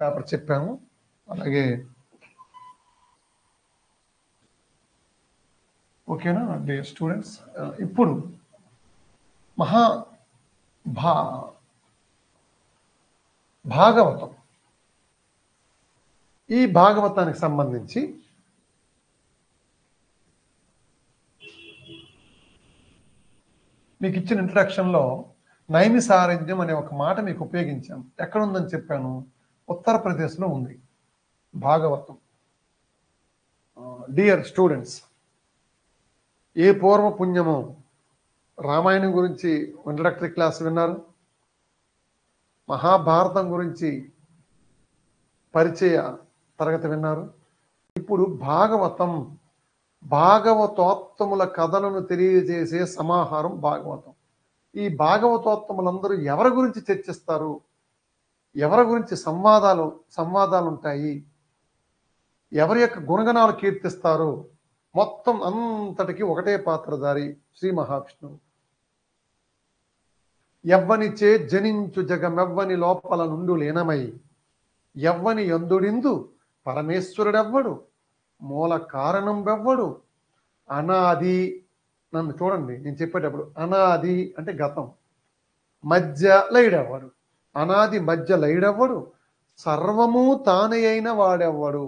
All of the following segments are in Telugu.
పేపర్ చెప్పాము. అలాగే ఓకేనా డియర్ స్టూడెంట్స్, ఇప్పుడు భాగవతం, ఈ భాగవతానికి సంబంధించి మీకు ఇచ్చిన ఇంట్రడక్షన్లో నైమిసారణ్యం అనే ఒక మాట మీకు ఉపయోగించాం. ఎక్కడ ఉందని చెప్పాను? ఉత్తరప్రదేశ్లో ఉంది భాగవతం. డియర్ స్టూడెంట్స్, ఏ పూర్వ పుణ్యమో రామాయణం గురించి ఇంట్రడక్టరీ క్లాస్ విన్నారు, మహాభారతం గురించి పరిచయ తరగతి విన్నారు. ఇప్పుడు భాగవతోత్తముల కథలను తెలియజేసే సమాహారం భాగవతం. ఈ భాగవతోత్తములందరూ ఎవరి గురించి చర్చిస్తారు, ఎవరి గురించి సంవాదాలు ఉంటాయి, ఎవరి యొక్క గుణగణాలు కీర్తిస్తారు, మొత్తం అంతటికి ఒకటే పాత్రధారి శ్రీ మహావిష్ణువు. ఎవ్వనిచే జనించు జగమెవ్వని లోపల నుండు లీనమై ఎవ్వని యందుడిందు పరమేశ్వరుడెవ్వడు మూల కారణం వెవ్వడు అనాది. నన్ను చూడండి, నేను చెప్పేటప్పుడు అనాది అంటే గతం, మధ్య లయుడెవ్వడు, అనాది మధ్య లయుడెవ్వడు, సర్వము తానే అయిన వాడెవ్వడు,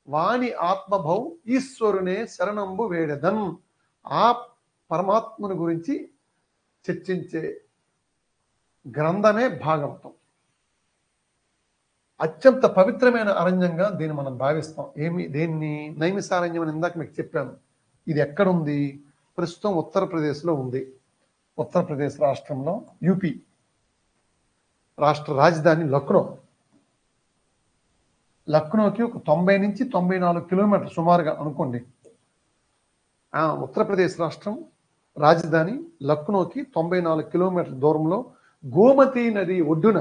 వాణి ఆత్మభౌ ఈశ్వరునే శరణంబు వేడెదన్. ఆ పరమాత్మను గురించి చర్చించే గ్రంథమే భాగవతం. అత్యంత పవిత్రమైన అరణ్యంగా దీన్ని మనం భావిస్తాం. దేన్ని నైమిసారణ్యం అని ఇందాక మీకు చెప్పాను. ఇది ఎక్కడుంది? ప్రస్తుతం ఉత్తరప్రదేశ్లో ఉంది. ఉత్తరప్రదేశ్ రాష్ట్రంలో యూపీ రాష్ట్ర రాజధాని లక్నోకి ఒక 90 నుంచి 94 కిలోమీటర్లు సుమారుగా అనుకోండి. ఉత్తరప్రదేశ్ రాష్ట్రం రాజధాని లక్నోకి 94 కిలోమీటర్ల దూరంలో గోమతి నది ఒడ్డున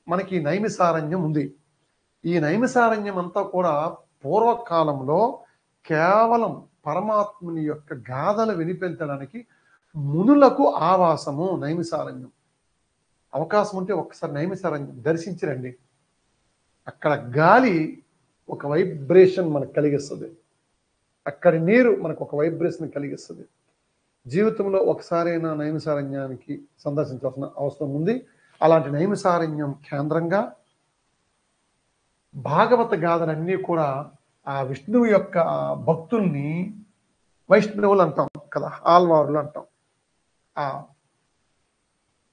మనకి నైమిసారణ్యం ఉంది. ఈ నైమిసారణ్యం అంతా కూడా పూర్వకాలంలో కేవలం పరమాత్ముని యొక్క గాథలు వినిపించడానికి మునులకు ఆవాసము నైమిసారణ్యం. అవకాశం ఉంటే ఒక్కసారి నైమిసారణ్యం దర్శించి రండి. అక్కడ గాలి ఒక వైబ్రేషన్ మనకు కలిగిస్తుంది, అక్కడి నీరు మనకు ఒక వైబ్రేషన్ కలిగిస్తుంది. జీవితంలో ఒకసారైనా నైమిసారణ్యానికి సందర్శించాల్సిన అవసరం ఉంది. అలాంటి నైమిసారణ్యం కేంద్రంగా భాగవత గాథలన్నీ కూడా ఆ విష్ణువు యొక్క భక్తుల్ని వైష్ణవులు అంటాం కదా, ఆల్వారులు అంటాం. ఆ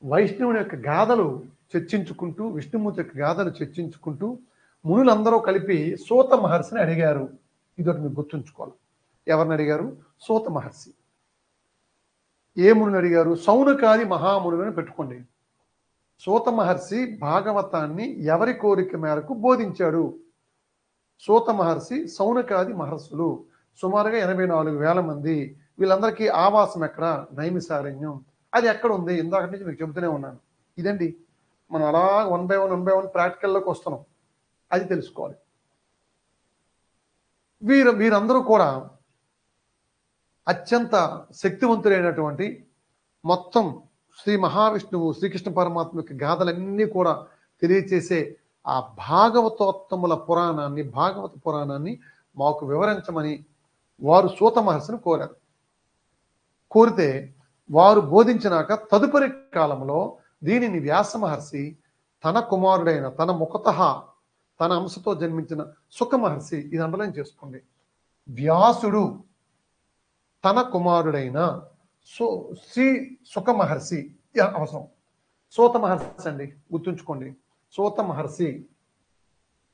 వైష్ణవుని యొక్క గాథలు చర్చించుకుంటూ, విష్ణుమూర్తి యొక్క గాథలు చర్చించుకుంటూ మునులందరూ కలిపి సూత మహర్షిని అడిగారు. ఇదొకటి మీకు గుర్తుంచుకోవాలి. ఎవరిని అడిగారు? సూత మహర్షి. ఏ మునిని అడిగారు? సౌనకాది మహామునులను పెట్టుకోండి. సూత మహర్షి భాగవతాన్ని ఎవరి కోరిక మేరకు బోధించాడు? సూత మహర్షి, సౌనకాది మహర్షులు సుమారుగా 84,000 మంది. వీళ్ళందరికీ ఆవాసం ఎక్కడ? నైమిసారణ్యం. అది ఎక్కడ ఉంది? ఇందాక నుంచి మీకు చెబుతూనే ఉన్నాను. ఇదండి, మనం అలా 1 by 1 ప్రాక్టికల్లోకి వస్తున్నాం. అది తెలుసుకోవాలి. వీరందరూ కూడా అత్యంత శక్తివంతులైనటువంటి, మొత్తం శ్రీ మహావిష్ణువు శ్రీకృష్ణ పరమాత్మ యొక్క గాథలన్నీ కూడా తెలియచేసే ఆ భాగవత పురాణాన్ని మాకు వివరించమని వారు సూత మహర్షిని కోరారు. కోరితే వారు బోధించినాక తదుపరి కాలంలో దీనిని వ్యాస మహర్షి తన కుమారుడైన, తన ముఖతః తన అంశతో జన్మించిన సుఖ మహర్షి, ఇది అండర్లైన్ చేసుకోండి, వ్యాసుడు తన కుమారుడైన శ్రీ సుఖ మహర్షి అవసరం. సూత మహర్షి అండి, గుర్తుంచుకోండి. సూత మహర్షి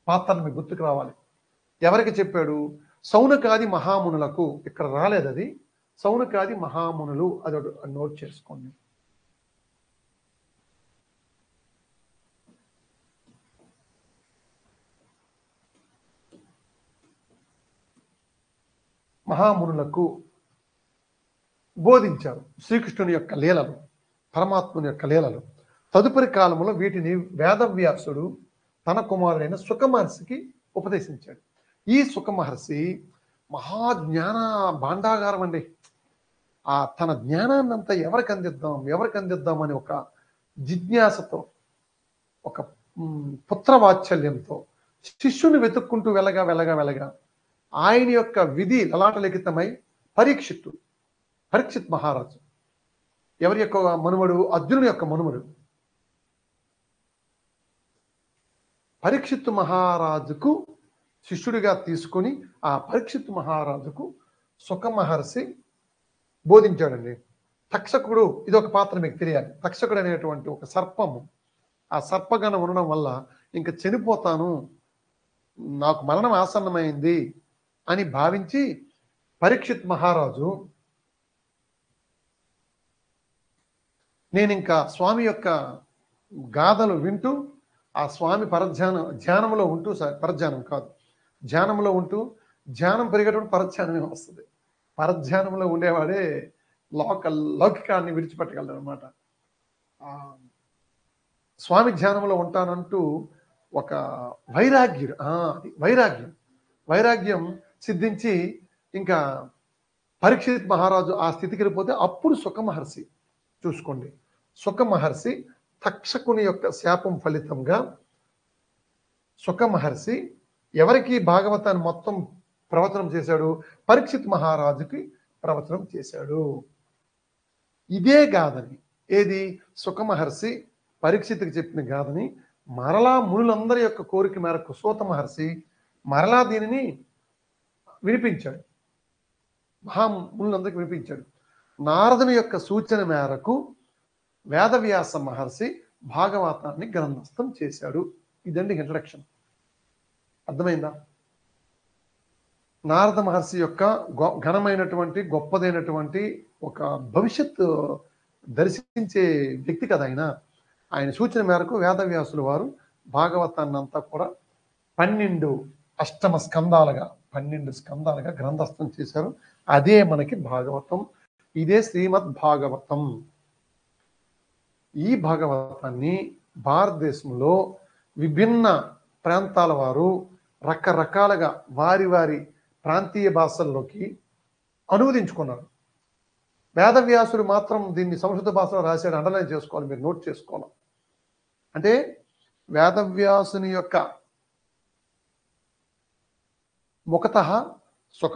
పాత్రను మీకు గుర్తుకు రావాలి. ఎవరికి చెప్పాడు? సౌనకాది మహామునులకు. ఇక్కడ రాలేదు అది, సౌనకాది మహామునులు, అది నోట్ చేసుకోండి. మహామునులకు బోధించారు శ్రీకృష్ణుని యొక్క లీలలు, పరమాత్ముని యొక్క లీలలు. తదుపరి కాలంలో వీటిని వేదవ్యాసుడు తన కుమారుడైన సుఖ మహర్షికి ఉపదేశించాడు. ఈ సుఖ మహర్షి మహాజ్ఞాన భాండాగారం అండి. తన జ్ఞానాన్నంతా ఎవరికి అందిద్దాం అని ఒక జిజ్ఞాసతో, ఒక పుత్రవాత్సల్యంతో శిష్యుని వెతుక్కుంటూ వెళ్ళగా వెళ్ళగా వెళ్ళగా ఆయన యొక్క విధి లలాటలిఖితమై పరీక్షిత్ మహారాజు, ఎవరి యొక్క మనుమడు? అర్జునుని యొక్క మనుమడు. పరీక్షిత్తు మహారాజుకు శిష్యుడిగా తీసుకొని ఆ పరీక్షిత్తు మహారాజుకు సుఖ మహర్షి బోధించాడండి. తక్షకుడు, ఇది ఒక పాత్ర మీకు తెలియాలి. తక్షకుడు అనేటువంటి ఒక సర్పము, ఆ సర్పగణం ఉండడం వల్ల ఇంకా చనిపోతాను, నాకు మరణం ఆసన్నమైంది అని భావించి పరీక్షిత్ మహారాజు నేను ఇంకా స్వామి యొక్క గాథలు వింటూ ఆ స్వామి ధ్యానంలో ఉంటూ, పరధ్యానం కాదు, ధ్యానంలో ఉంటూ, ధ్యానం పెరిగేటప్పుడు పరధ్యానమే వస్తుంది. పరధ్యానంలో ఉండేవాడే లౌకికాన్ని విడిచిపెట్టగలడు అనమాట. స్వామి ధ్యానంలో ఉంటానంటూ ఒక వైరాగ్యం సిద్ధించి ఇంకా పరీక్షిత్ మహారాజు ఆ స్థితికి వెళ్ళిపోతే అప్పుడు సుఖ మహర్షి, చూసుకోండి, సుఖ మహర్షి తక్షకుని యొక్క శాపం ఫలితంగా సుఖ మహర్షి ఎవరికి భాగవతాన్ని మొత్తం ప్రవచనం చేశాడు? పరీక్షిత్ మహారాజుకి ప్రవచనం చేశాడు. ఇదే గాథని, ఏది సుఖ మహర్షి పరీక్షిత్కి చెప్పిన గాథని మరలా మునులందరి యొక్క కోరిక మేరకు సూత మహర్షి మరలా దీనిని వినిపించాడు, మహామునులందరికీ వినిపించాడు. నారదుని యొక్క సూచన మేరకు వేదవ్యాస మహర్షి భాగవతాన్ని గ్రంథస్థం చేశాడు. ఇదండి ఇంట్రడక్షన్. అర్థమైందా? నారద మహర్షి యొక్క ఘనమైనటువంటి గొప్పదైనటువంటి ఒక భవిష్యత్తు దర్శించే వ్యక్తి కదా ఆయన సూచన మేరకు వేదవ్యాసులు వారు భాగవతాన్ని అంతా కూడా 12 అష్టమ స్కందాలుగా 12 స్కందాలుగా గ్రంథస్థం చేశారు. అదే మనకి భాగవతం. ఇదే శ్రీమద్ భాగవతం. ఈ భాగవతాన్ని భారతదేశంలో విభిన్న ప్రాంతాల వారు రకరకాలుగా వారి ప్రాంతీయ భాషల్లోకి అనువదించుకున్నారు. వేదవ్యాసుడు మాత్రం దీన్ని సంస్కృత భాషలో రాశాడు. అండర్లైన్ చేసుకోవాలి, మీరు నోట్ చేసుకోవాలి. అంటే వేదవ్యాసుని యొక్క ముఖతః సుఖ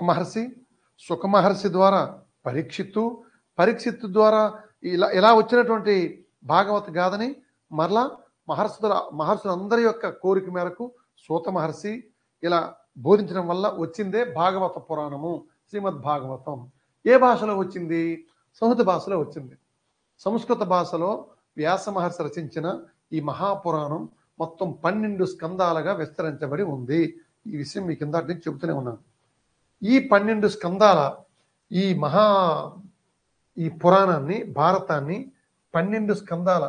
మహర్షి ద్వారా పరీక్షిత్తు ద్వారా ఇలా వచ్చినటువంటి భాగవత గాథని మరలా మహర్షులందరి యొక్క కోరిక మేరకు సూత మహర్షి ఇలా బోధించడం వల్ల వచ్చిందే భాగవత పురాణము, శ్రీమద్ భాగవతం. ఏ భాషలో వచ్చింది? సంస్కృత భాషలో వచ్చింది. సంస్కృత భాషలో వ్యాస మహర్షి రచించిన ఈ మహాపురాణం మొత్తం 12 స్కందాలుగా విస్తరించబడి ఉంది. ఈ విషయం మీ కింద నుంచి చెబుతూనే ఉన్నాను. ఈ 12 స్కందాల ఈ పురాణాన్ని, భారతాన్ని, 12 స్కందాల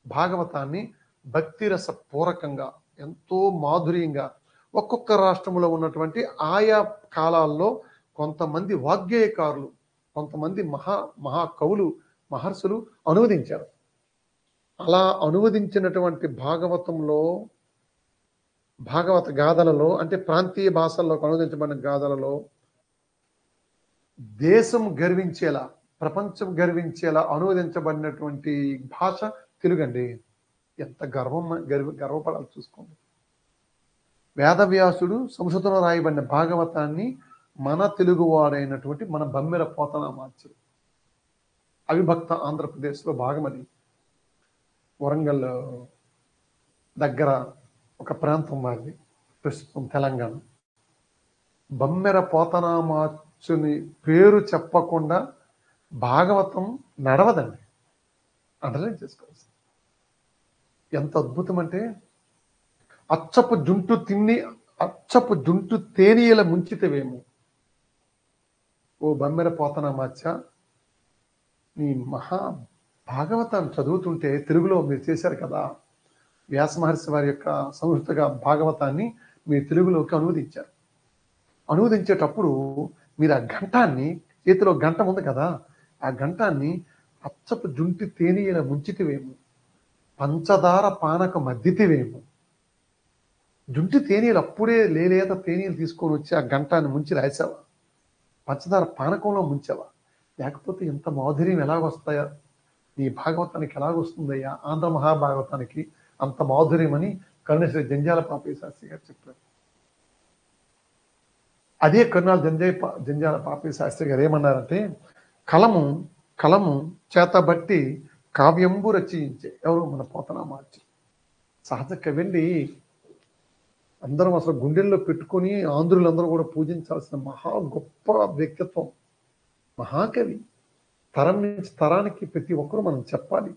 భాగవతాన్ని భక్తిరస పూరకంగా, ఎంతో మాధుర్యంగా ఒక్కొక్క రాష్ట్రంలో ఉన్నటువంటి ఆయా కాలాల్లో కొంతమంది వాగ్గేయకారులు, కొంతమంది మహాకవులు, మహర్షులు అనువదించారు. అలా అనువదించినటువంటి భాగవత గాథలలో, అంటే ప్రాంతీయ భాషల్లో అనువదించబడిన గాథలలో దేశం గర్వించేలా, ప్రపంచం గర్వించేలా అనువదించబడినటువంటి భాష తెలుగు అండి. ఎంత గర్వపడాలి చూసుకోండి. వేదవ్యాసుడు సంస్కృతంలో రాయబడిన భాగవతాన్ని మన తెలుగువాడైనటువంటి మన బమ్మెర పోతనామాచ్యుడు, అవిభక్త ఆంధ్రప్రదేశ్లో భాగమది, వరంగల్ దగ్గర ఒక ప్రాంతం వారిది, ప్రస్తుతం తెలంగాణ. బమ్మెర పోతనామాచ్యుని పేరు చెప్పకుండా భాగవతం నడవదండి. అండర్లైన్ చేసుకోవాలి. ఎంత అద్భుతం అంటే, అచ్చపు జుంటు తేనీయల ముంచితవేమో ఓ బమ్మెర పోతనామాచ్య, నీ భాగవతాన్ని చదువుతుంటే, తెలుగులో మీరు చేశారు కదా, వ్యాస మహర్షి వారి యొక్క సంస్కృత భాగవతాన్ని మీరు తెలుగులోకి అనువదించారు. అనువదించేటప్పుడు మీరు ఆ ఘంటాన్ని, చేతిలో గంటం ఉంది కదా, ఆ ఘంటాన్ని అచ్చపు జుంటి తేనీయల ముంచితివేమో, పంచదార పానక మద్దితివేమో. జుంటి తేనీయలు అప్పుడే లేత తేనీయలు తీసుకొని వచ్చి ఆ గంటాన్ని ముంచి రాసావా? పంచదార పానకంలో ముంచావా? లేకపోతే ఎంత మాధుర్యం ఎలాగొస్తాయా? నీ భాగవతానికి ఎలాగొస్తుందయ్యా? ఆంధ్ర మహాభాగవతానికి అంత మాధుర్యం అని కరుణశ్రీ జంజాల పాపయ్య శాస్త్రి గారు చెప్పారు. అదే కరుణాల జంజాల పాపయ్య శాస్త్రి గారు ఏమన్నారంటే, కలము కలము చేతబట్టి కావ్యంబు రచించే ఎవరు? మన పోతనామాత్యుడు. సహజ కవండి. అందరం అసలు గుండెల్లో పెట్టుకొని ఆంధ్రులందరూ కూడా పూజించాల్సిన మహా గొప్ప వ్యక్తిత్వం, మహాకవి. తరం నుంచి తరానికి ప్రతి ఒక్కరూ మనం చెప్పాలి,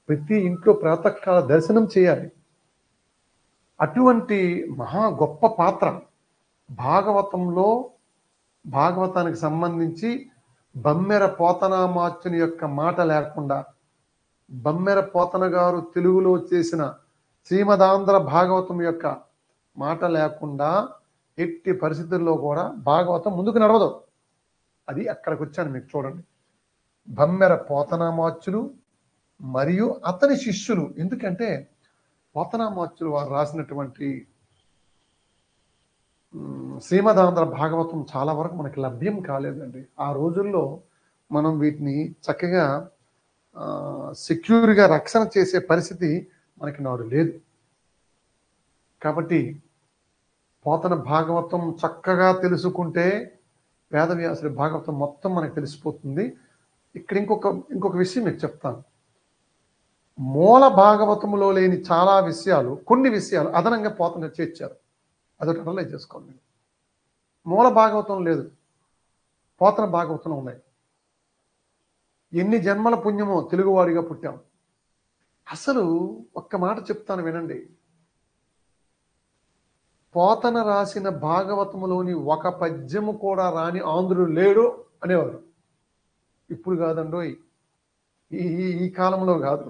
ప్రతి ఇంట్లో ప్రాతకాల దర్శనం చేయాలి. అటువంటి మహా గొప్ప పాత్ర భాగవతంలో, భాగవతానికి సంబంధించి బమ్మెర పోతనామాత్యుని యొక్క మాట లేకుండా, బమ్మెర పోతన గారు తెలుగులో చేసిన శ్రీమదాంధ్ర భాగవతం యొక్క మాట లేకుండా ఎట్టి పరిస్థితుల్లో కూడా భాగవతం ముందుకు నడవదు. అది అక్కడికి వచ్చాను, మీకు చూడండి. బమ్మెర పోతనామాత్యులు మరియు అతని శిష్యులు. ఎందుకంటే పోతనామాత్యులు వారు రాసినటువంటి శ్రీమదాంధ్ర భాగవతం చాలా వరకు మనకి లభ్యం కాలేదండి. ఆ రోజుల్లో మనం వీటిని చక్కగా సెక్యూర్గా రక్షణ చేసే పరిస్థితి మనకి నాడు లేదు. కాబట్టి పోతన భాగవతం చక్కగా తెలుసుకుంటే వేదవ్యాసుడి భాగవతం మొత్తం మనకు తెలిసిపోతుంది. ఇక్కడ ఇంకొక విషయం మీకు చెప్తాను. మూల భాగవతంలో లేని చాలా విషయాలు, కొన్ని విషయాలు అదనంగా పోతన చేర్చారు. అదొకటి అనలైజ్ చేసుకోండి. మీరు మూల భాగవతం లేదు, పోతన భాగవతం ఉన్నాయి. ఎన్ని జన్మల పుణ్యమో తెలుగువాడిగా పుట్టాం. అసలు ఒక్క మాట చెప్తాను వినండి. పోతన రాసిన భాగవతములోని ఒక పద్యము కూడా రాని ఆంధ్రుడు లేడు అనేవారు. ఇప్పుడు కాదండోయ్, ఈ కాలంలో కాదు,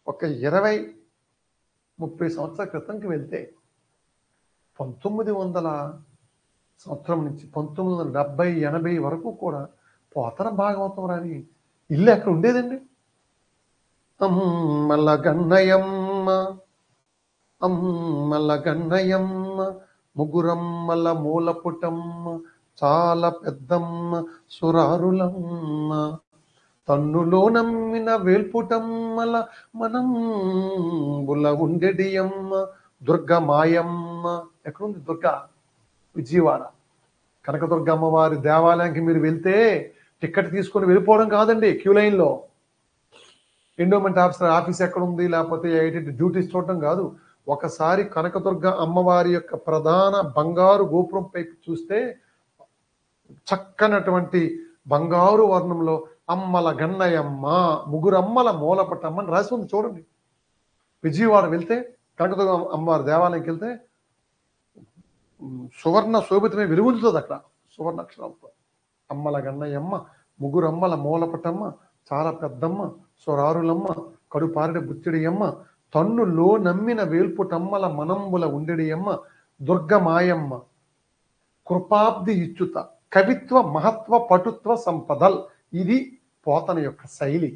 ఒక 20-30 సంవత్సరాల క్రితంకి వెళ్తే 1900 సంవత్సరం నుంచి 1970-80 వరకు కూడా పోతన భాగవతం రాని ఇల్లు ఎక్కడ ఉండేదండి? అమ్మల గన్నయమ్మ అమ్మల గన్నయమ్మ ముగురమ్మల మూలపుటమ్మ చాలా పెద్దమ్మ సురారులమ్మ తన్నులో నమ్మిన వేల్పుటమ్మల మనం బుల ఉండెడియమ్మ దుర్గమాయమ్మ. ఎక్కడుంది దుర్గా? విజయవాడ కనకదుర్గమ్మ వారి దేవాలయానికి మీరు వెళ్తే టికెట్ తీసుకొని వెళ్ళిపోవడం కాదండి, క్యూ లైన్లో. ఎండోమెంట్ ఆఫీస్ ఎక్కడ ఉంది, లేకపోతే డ్యూటీస్ చూడటం కాదు. ఒకసారి కనకదుర్గ అమ్మవారి యొక్క ప్రధాన బంగారు గోపురం పైకి చూస్తే చక్కనటువంటి బంగారు వర్ణంలో అమ్మల గన్నయమ్మ ముగురమ్మల మూలపటమ్మ అని రాసి ఉంది, చూడండి. విజయవాడ వెళ్తే కనకదుర్గ అమ్మవారి దేవాలయంకి వెళ్తే సువర్ణ శోభితమే వెలుగుతుంది అక్కడ, సువర్ణ అక్షరాలతో. అమ్మల గన్నయమ్మ ముగురమ్మల మూలపటమ్మ చాలా పెద్దమ్మ సొరారులమ్మ కడుపారిన బుచ్చిడియమ్మ తన్నులో నమ్మిన వేల్పుటమ్మల మనంబుల ఉండెడియమ్మ దుర్గమాయమ్మ కృపాబ్ది ఇచ్చుత కవిత్వ మహత్వ పటుత్వ సంపదల్. ఇది పోతన యొక్క శైలి.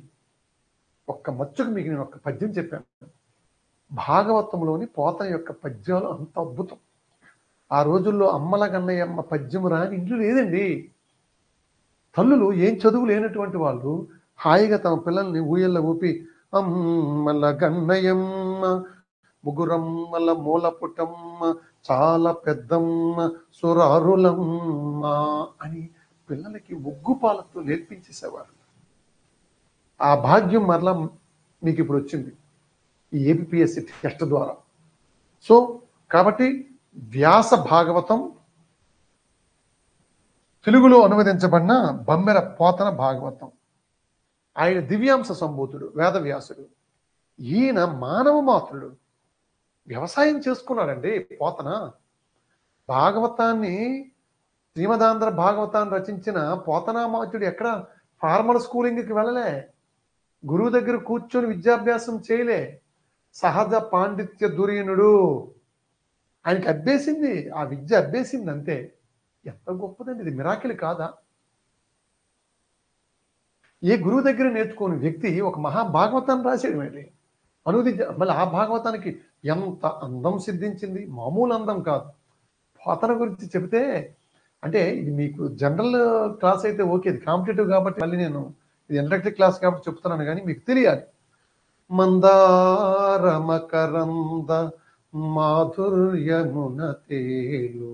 ఒక్క మచ్చుకు మీకు నేను ఒక పద్యం చెప్పాను. భాగవతంలోని పోతన యొక్క పద్యాలు అంత అద్భుతం. ఆ రోజుల్లో అమ్మల గన్నయమ్మ పద్యం రాని ఇంట్లో లేదండి. తల్లులు ఏం చదువు లేనటువంటి వాళ్ళు హాయిగా తమ పిల్లల్ని ఊయల్లో ఊపి అమ్మల గన్నయమ్మ ముగురమ్మల మూలపుటమ్మ చాలా పెద్దమ్మ సురారులమ్మ అని పిల్లలకి ముగ్గుపాలతో నేర్పించేసేవారు. ఆ భాగ్యం మరలా మీకు ఇప్పుడు వచ్చింది ఈ ఏపీఎస్సి టెస్ట్ ద్వారా. సో కాబట్టి వ్యాస భాగవతం తెలుగులో అనువదించబడిన బమ్మెర పోతన భాగవతం. ఆయన దివ్యాంశ సంభూతుడు వేదవ్యాసుడు. ఈయన మానవ మాతృడు, వ్యవసాయం చేసుకున్నాడండి పోతన. భాగవతాన్ని శ్రీమదాంధ్ర భాగవతాన్ని రచించిన పోతనామాత్యుడు ఎక్కడ ఫార్మల్ స్కూలింగ్కి వెళ్ళలే, గురువు దగ్గర కూర్చొని విద్యాభ్యాసం చేయలే. సహజ పాండిత్య దురీనుడు. ఆయనకి అబ్బేసింది, ఆ విద్య అబ్బేసింది అంతే. ఎంత గొప్పదండి ఇది, మిరాకిల్ కాదా? ఏ గురువు దగ్గర నేర్చుకోని వ్యక్తి ఒక మహాభాగవతాన్ని రాసేయడం ఏంటి, అనువదించ. మళ్ళీ ఆ భాగవతానికి ఎంత అందం సిద్ధించింది, మామూలు అందం కాదు. పోతన గురించి చెబితే అంటే ఇది మీకు జనరల్ క్లాస్ అయితే ఓకే, ఇది కాంపిటేటివ్ కాబట్టి మళ్ళీ నేను ఇది ఇంట్రడక్టరీ క్లాస్ కాబట్టి చెప్తున్నాను, కానీ మీకు తెలియాలి. మందార మకరంద మాధుర్యమున తేలు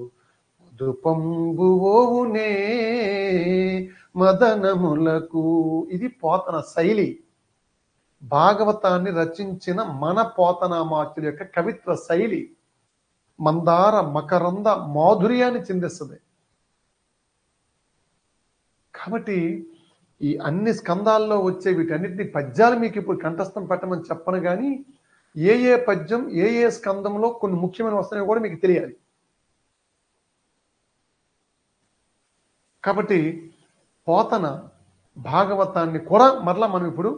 మధుపంబువోవునే మదనములకు. ఇది పోతన శైలి. భాగవతాన్ని రచించిన మన పోతనామాచుల యొక్క కవిత్వ శైలి మందార మకరంద మాధుర్యాన్ని చెందిస్తుంది. కాబట్టి ఈ అన్ని స్కందాల్లో వచ్చే వీటన్నిటిని పద్యాలు మీకు ఇప్పుడు కంఠస్థం పెట్టమని చెప్పను, కానీ ఏ ఏ పద్యం ఏ ఏ స్కందంలో కొన్ని ముఖ్యమైన వస్తున్నాయో కూడా మీకు తెలియాలి. కాబట్టి పోతన భాగవతాన్ని కూడా మరలా మనం ఇప్పుడు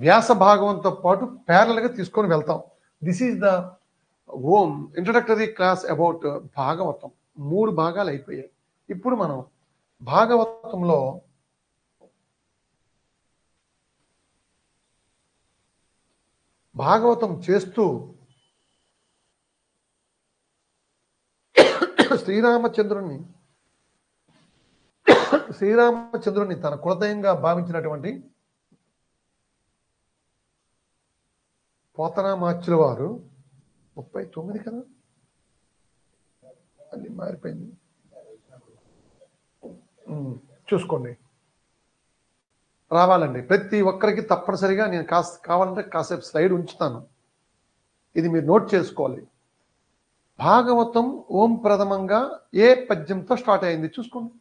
వ్యాస భాగవంతో పాటు ప్యారల్గా తీసుకొని వెళ్తాం. This is the introductory class about Bhagavatam. 3 భాగాలు అయిపోయాయి. ఇప్పుడు మనం భాగవతంలో భాగవతం చేస్తూ శ్రీరామచంద్రుని తన కులదయంగా భావించినటువంటి పోతనామాచ్యుల వారు 39 కదా, అది మారిపోయింది, చూసుకోండి. రావాలండి ప్రతి ఒక్కరికి తప్పనిసరిగా. నేను కావాలంటే కాసేపు స్లైడ్ ఉంచుతాను, ఇది మీరు నోట్ చేసుకోవాలి. భాగవతం ఓం ప్రథమంగా ఏ పద్యంతో స్టార్ట్ అయింది చూసుకోండి.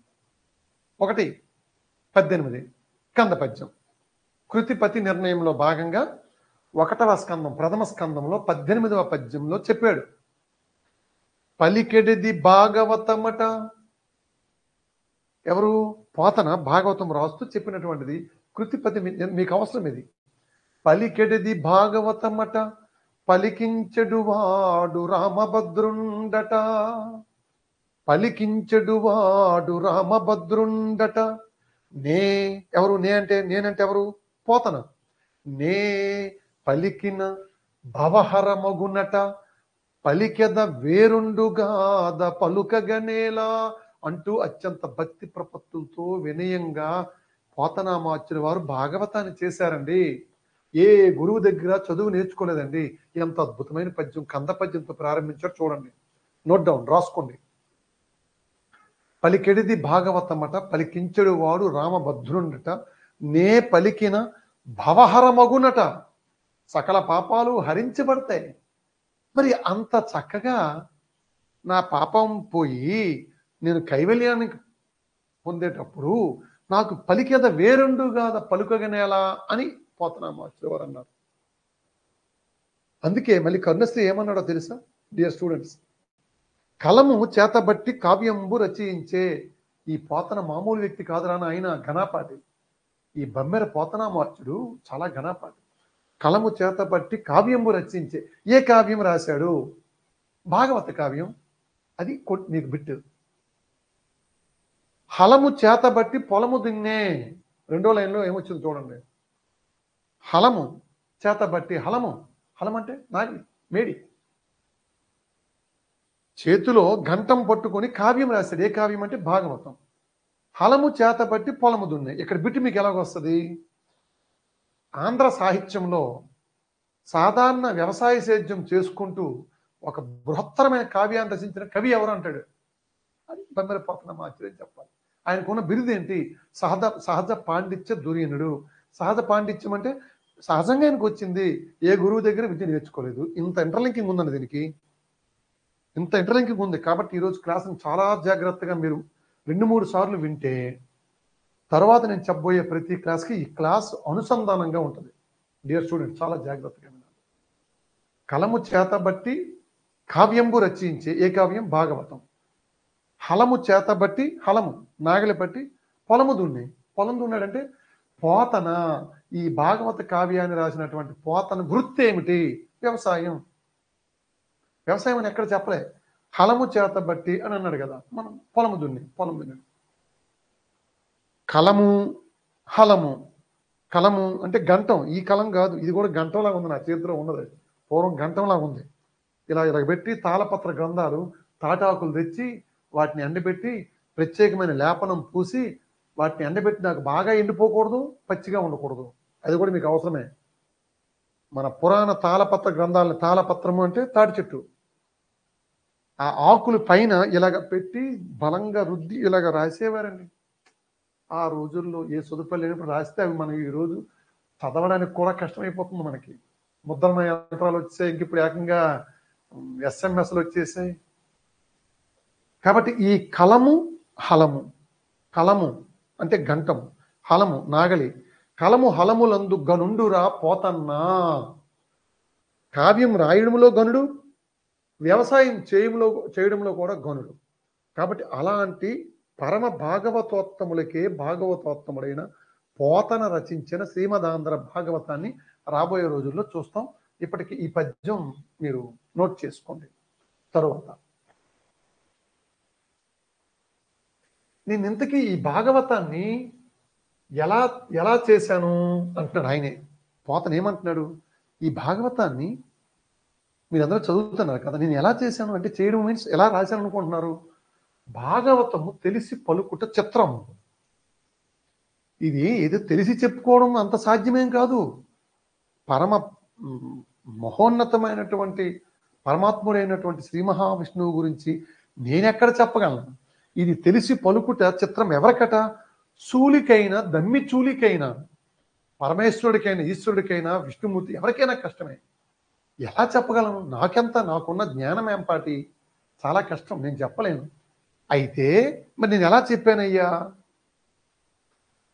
1:18 కంద పద్యం. కృతిపతి నిర్ణయంలో భాగంగా 1వ స్కందం ప్రథమ స్కందంలో 18వ పద్యంలో చెప్పాడు, పలికెడిది భాగవతమట. ఎవరు? పోతన భాగవతం రాస్తూ చెప్పినటువంటిది. కృతిపతి మీకు అవసరం ఇది. పలికెడిది భాగవతమట, పలికించెడు వాడు రామభద్రుండట. పలికించెడు వాడు రామభద్రుండట. నే ఎవరు? నేనంటే ఎవరు? పోతన. నే పలికిన భవహరమగునట, పలికెద వేరుండుగాద పలుకగనేలా అంటూ అత్యంత భక్తి ప్రపత్తులతో వినయంగా పోతనామాచ్యుల వారు భాగవతాన్ని చేశారండి. ఏ గురువు దగ్గర చదువు నేర్చుకోలేదండి. ఎంత అద్భుతమైన పద్యం, కంద పద్యంతో ప్రారంభించారు చూడండి. నోట్ డౌన్, రాసుకోండి. పలికెడిది భాగవతమట, పలికించెడు వాడు రామభద్రుండట. నే పలికిన భవహరమగునట, సకల పాపాలు హరించబడతాయి. మరి అంత చక్కగా నా పాపం పోయి నేను కైవల్యాన్ని పొందేటప్పుడు నాకు పలికేద వేరుండుగాద పలుకగనేలా అని పోతనామాచ్యుల వారు అన్నారు. అందుకే మళ్ళీ కరుణశ్రీ ఏమన్నాడో తెలుసా డియర్ స్టూడెంట్స్? కలము చేతబట్టి కావ్యంబు రచయించే. ఈ పోతన మామూలు వ్యక్తి కాదురా, ఆయన ఘనాపాటి. ఈ బమ్మెర పోతనామాచ్యుడు చాలా ఘనాపాటి. కలము చేతబట్టి కావ్యంబు రచించే. ఏ కావ్యం రాశాడు? భాగవత కావ్యం. అది నీకు బిట్టు. హలము చేతబట్టి పొలము దున్నే. 2వ లైన్లో ఏమొచ్చింది చూడండి. హలము చేతబట్టి, హలం అంటే నాగి, మేడి. చేతిలో గంటం పట్టుకొని కావ్యం రాశాడు. ఏ కావ్యం అంటే భాగవతం. హలము చేతబట్టి పొలము దున్నే. ఇక్కడ బిట్టు మీకు ఎలాగొస్తుంది? ఆంధ్ర సాహిత్యంలో సాధారణ వ్యవసాయ సేద్యం చేసుకుంటూ ఒక బృహత్తరమైన కావ్యాన్ని రచించిన కవి ఎవరు అంటాడు? అది బమ్మెర పోతనామాచ్యుడు అని చెప్పాలి. ఆయనకున్న బిరుదు ఏంటి? సహజ పాండిత్య దుర్యనుడు. సహజ పాండిత్యం అంటే సహజంగా ఆయనకు వచ్చింది, ఏ గురువు దగ్గర విద్య నేర్చుకోలేదు. ఇంత ఇంటర్లింకింగ్ ఉందండి దీనికి, ఇంత ఇంటర్లింకింగ్ ఉంది. కాబట్టి ఈరోజు క్లాస్ని చాలా జాగ్రత్తగా మీరు 2-3 సార్లు వింటే తర్వాత నేను చెప్పబోయే ప్రతి క్లాస్కి ఈ క్లాస్ అనుసంధానంగా ఉంటుంది. డియర్ స్టూడెంట్, చాలా జాగ్రత్తగా వినాలి. కలము చేతబట్టి కావ్యంబు రచించే. ఏ కావ్యం? భాగవతం. హలము చేతబట్టి, హలము నాగలి పట్టి పొలము దున్నే. పొలం దున్నాడంటే పోతన. ఈ భాగవత కావ్యాన్ని రాసినటువంటి పోతన వృత్తి ఏమిటి? వ్యవసాయం. వ్యవసాయం అని ఎక్కడ చెప్పలే. హలము చేతబట్టి అని అన్నాడు కదా, మనం పొలం దున్నాడు. కలము, హలము. కలము అంటే గంటం. ఈ కలం కాదు, ఇది కూడా గంటంలాగా ఉంది. నా చేతిలో ఉన్నది పూర్వం గంటంలాగా ఉంది. ఇలా పెట్టి తాళపత్ర గ్రంథాలు, తాటాకులు తెచ్చి వాటిని ఎండబెట్టి ప్రత్యేకమైన లేపనం పూసి వాటిని ఎండబెట్టి నాకు బాగా ఎండిపోకూడదు, పచ్చిగా ఉండకూడదు. అది కూడా మీకు అవసరమే. మన పురాణ తాళపత్ర గ్రంథాలను, తాళపత్రము అంటే తాటి చెట్టు, ఆ ఆకులు పైన ఇలాగ పెట్టి బలంగా రుద్ది ఇలాగ రాసేవారండి. ఆ రోజుల్లో ఏ సదుపాయాలు లేనప్పుడు రాస్తే అవి మనం ఈరోజు చదవడానికి కూడా కష్టమైపోతుంది మనకి. ముద్రణ యంత్రాలు వచ్చాయి, ఇంక ఇప్పుడు ఏకంగా ఎస్ఎంఎస్లు వచ్చేసాయి. కాబట్టి ఈ కలము, హలము, కలము అంటే గంటము, హలము నాగలి, కలము హలములందు గనుండురా పోతన్నా. కావ్యం రాయడంలో గనుడు, వ్యవసాయం చేయడంలో కూడా గనుడు. కాబట్టి అలాంటి పరమ భాగవతోత్తములకే భాగవతోత్తముడైన పోతన రచించిన శ్రీమదాంధ్ర భాగవతాన్ని రాబోయే రోజుల్లో చూస్తాం. ఇప్పటికి ఈ పద్యం మీరు నోట్ చేసుకోండి. తరువాత నేను ఇంతకీ ఈ భాగవతాన్ని ఎలా ఎలా చేశాను అంటున్నాడు ఆయనే. పోతన ఏమంటున్నాడు, ఈ భాగవతాన్ని మీరందరూ చదువుతున్నారు కదా, నేను ఎలా చేశాను అంటే, చేయడం మీన్స్ ఎలా రాశాను అనుకుంటున్నారు? భాగవతము తెలిసి పలుకుట చిత్రం. ఇది ఏదో తెలిసి చెప్పుకోవడం అంత సాధ్యమేం కాదు. పరమ మహోన్నతమైనటువంటి పరమాత్ముడైనటువంటి శ్రీ మహావిష్ణువు గురించి నేనెక్కడ చెప్పగలను? ఇది తెలిసి పలుకుట చిత్రం ఎవరికట? చూలికైనా, దమ్మి చూలికైనా, పరమేశ్వరుడికైనా, ఈశ్వరుడికైనా, విష్ణుమూర్తి ఎవరికైనా కష్టమే. ఎలా చెప్పగలను? నాకున్న జ్ఞానం ఏంపాటి? చాలా కష్టం, నేను చెప్పలేను. అయితే మరి నేను ఎలా చెప్పానయ్యా?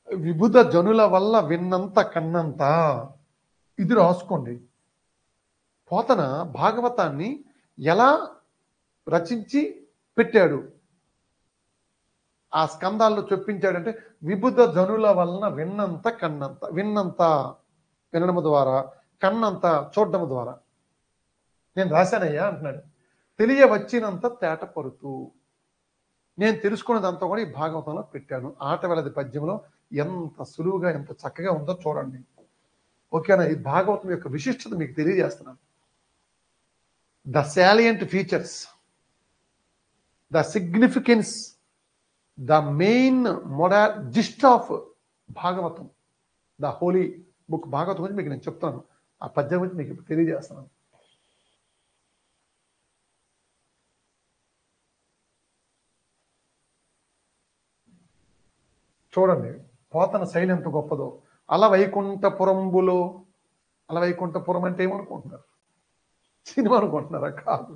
విబుధ జనుల వల్ల విన్నంత కన్నంత. ఇది రాసుకోండి. పోతన భాగవతాన్ని ఎలా రచించి పెట్టాడు, ఆ స్కందాల్లో చొప్పించాడంటే, విబుధ జనుల వలన విన్నంత కన్నంత. విన్నంత వినడము ద్వారా, కన్నంత చూడడము ద్వారా నేను రాశానయ్యా అంటున్నాడు. తెలియవచ్చినంత తేట పరుతూ నేను తెలుసుకున్నదంతా కూడా ఈ భాగవతంలో పెట్టాను. ఆట వెలది పద్యంలో ఎంత సులువుగా, ఎంత చక్కగా ఉందో చూడండి. ఓకేనా? ఈ భాగవతం యొక్క విశిష్టత మీకు తెలియజేస్తున్నాను. The salient features, the significance, the main gist of Bhagavatam, the holy book Bhagavatam గురించి మీకు నేను చెప్తాను. ఆ పద్యం గురించి మీకు ఇప్పుడు తెలియజేస్తున్నాను. చూడండి పోతన శైలి ఎంత గొప్పదో. అలవైకుంఠపురంబులో, అలవైకుంఠపురం అంటే ఏమనుకుంటున్నారు? సినిమా అనుకుంటున్నారా? కాదు.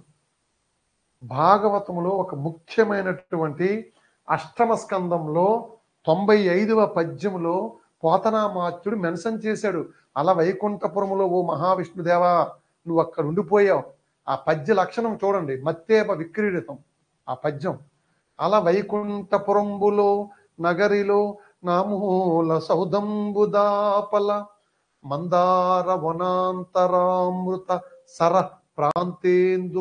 భాగవతంలో ఒక ముఖ్యమైనటువంటి అష్టమ స్కందంలో 95వ పద్యంలో పోతనామాత్యుడు మెన్షన్ చేశాడు, అలవైకుంఠపురములో ఓ మహావిష్ణుదేవా నువ్వు అక్కడ ఉండిపోయావు. ఆ పద్య లక్షణం చూడండి, మత్తేప విక్రీడితం ఆ పద్యం. అలవైకుంఠపురంబులో నగరిలో నామూల సౌదంబుదాపల మందార వనాంతరామృత సర ప్రాంతేందు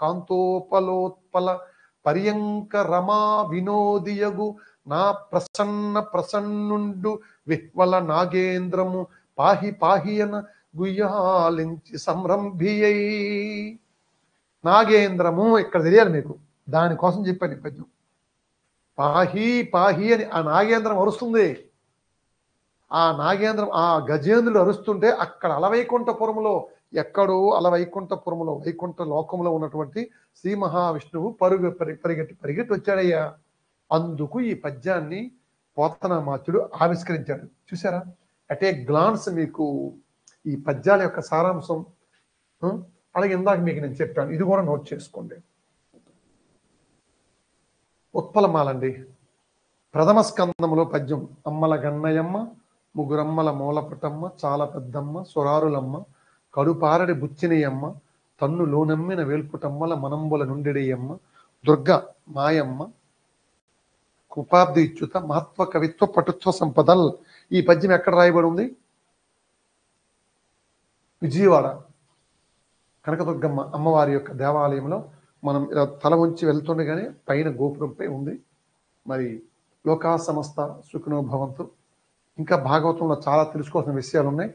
కాంతోపలోత్పల పర్యంక రమా వినోదియగు నా ప్రసన్నుండు విహ్వల నాగేంద్రము పాహి పాహియన గుయ్యాలించి సంరంభియై. నాగేంద్రము ఇక్కడ తెలియాలి మీకు, దానికోసం చెప్పాను ఈ పద్యం. పాహి పాహి అని ఆ నాగేంద్రం అరుస్తుంది. ఆ నాగేంద్రం, ఆ గజేంద్రుడు అరుస్తుంటే అక్కడ అలవైకుంఠపురములో, ఎక్కడో అలవైకుంఠపురములో, వైకుంఠ లోకంలో ఉన్నటువంటి శ్రీ మహావిష్ణువు పరిగెట్టి వచ్చాడయ్యా. అందుకు ఈ పద్యాన్ని పోతనామాత్యుడు ఆవిష్కరించాడు. చూసారా? అట్ ఏ గ్లాన్స్ మీకు ఈ పద్యాల యొక్క సారాంశం. అలాగే ఇందాక మీకు నేను చెప్పాను, ఇది కూడా నోట్ చేసుకోండి. ఉత్పలమాలండి. ప్రథమ స్కందములో పద్యం. అమ్మల గన్నయమ్మ, ముగ్గురమ్మల మూలపుటమ్మ, చాలా పెద్దమ్మ, సురారులమ్మ, కడుపారడి బుచ్చినయమ్మ, తన్ను లోనమ్మిన వేల్పుటమ్మల మనంబుల నుండిడయమ్మ, దుర్గ మాయమ్మ, కృపాబ్ది ఇచ్యుత, మహత్వ కవిత్వ పటుత్వ సంపదల్. ఈ పద్యం ఎక్కడ రాయబడి ఉంది? విజయవాడ కనకదుర్గమ్మ అమ్మవారి యొక్క దేవాలయంలో. మనం ఇలా తల ఉంచి వెళ్తుండగానే పైన గోపురంపై ఉంది. మరి లోకా సమస్త సుఖినో భవంతు. ఇంకా భాగవతంలో చాలా తెలుసుకోవాల్సిన విషయాలు ఉన్నాయి.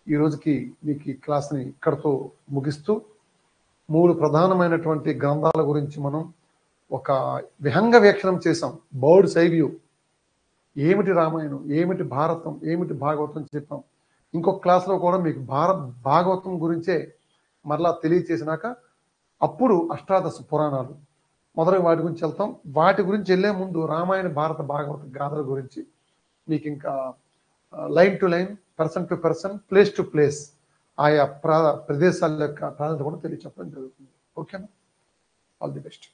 ఈ రోజుకి మీకు ఈ క్లాస్ని ఇక్కడతో ముగిస్తూ, 3 ప్రధానమైనటువంటి గ్రంథాల గురించి మనం ఒక విహంగ వీక్షణం చేసాం. Bird's eye view. ఏమిటి రామాయణం, ఏమిటి భారతం, ఏమిటి భాగవతం చెప్పాం. ఇంకొక క్లాస్లో కూడా మీకు భాగవతం గురించే మరలా తెలియచేసినాక అప్పుడు అష్టాదశ పురాణాలు మొదలగు వాటి గురించి వెళ్తాం. వాటి గురించి వెళ్ళే ముందు రామాయణ భారత భాగవత గాథల గురించి మీకు ఇంకా line to line, person to person, place to place ఆయా ప్రదేశాల యొక్క ప్రాధాన్యత కూడా తెలియచెప్పడం జరుగుతుంది. ఓకేనా? All the best.